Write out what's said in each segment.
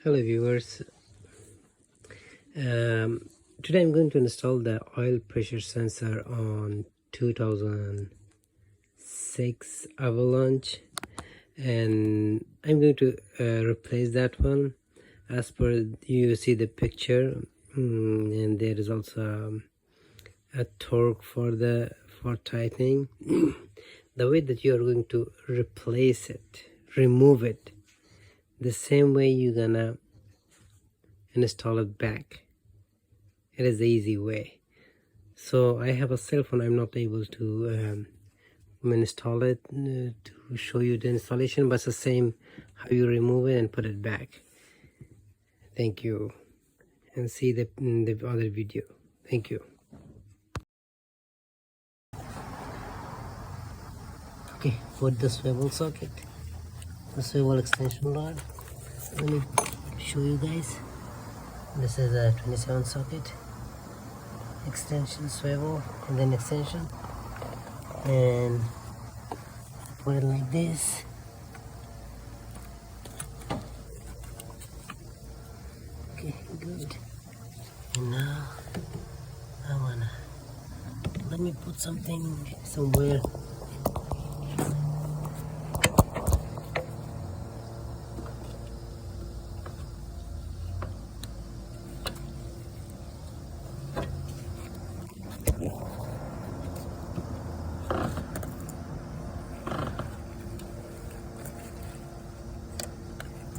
Hello viewers, today I'm going to install the oil pressure sensor on 2006 Avalanche, and I'm going to replace that one as per you see the picture. And there is also a torque for tightening. The way that you are going to remove it, the same way you're gonna install it back. It is the easy way. So I have a cell phone. I'm not able to install it to show you the installation, but it's the same how you remove it and put it back. Thank you, and see the other video. Thank you. Okay, put the swivel socket, the swivel extension rod. Let me show you guys. This is a 27 socket extension swivel, and then extension, and put it like this. Okay, good. And now let me put something somewhere.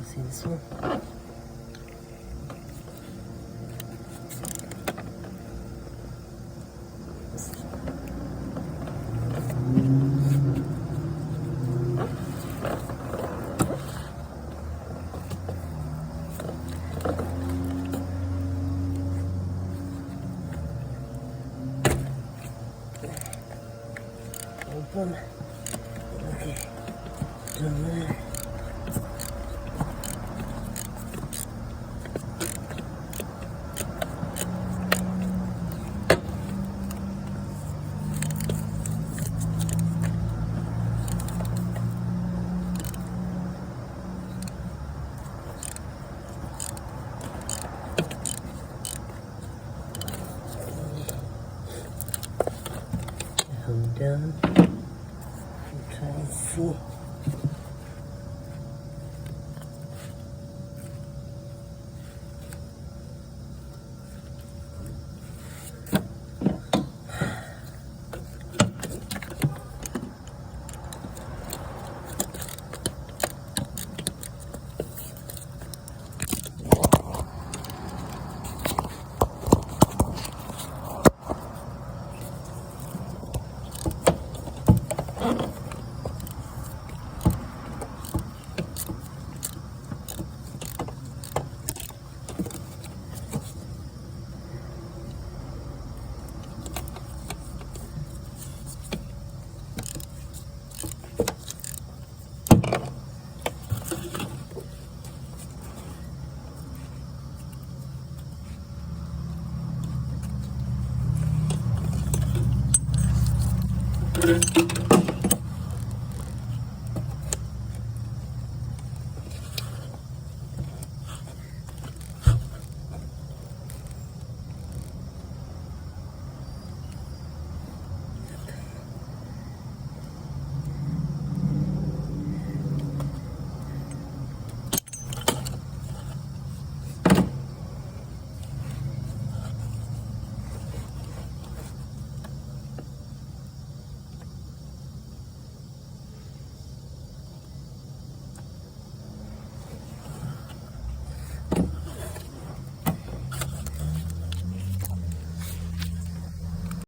See this one? Open. Okay. Turn there. Hold down and try and see.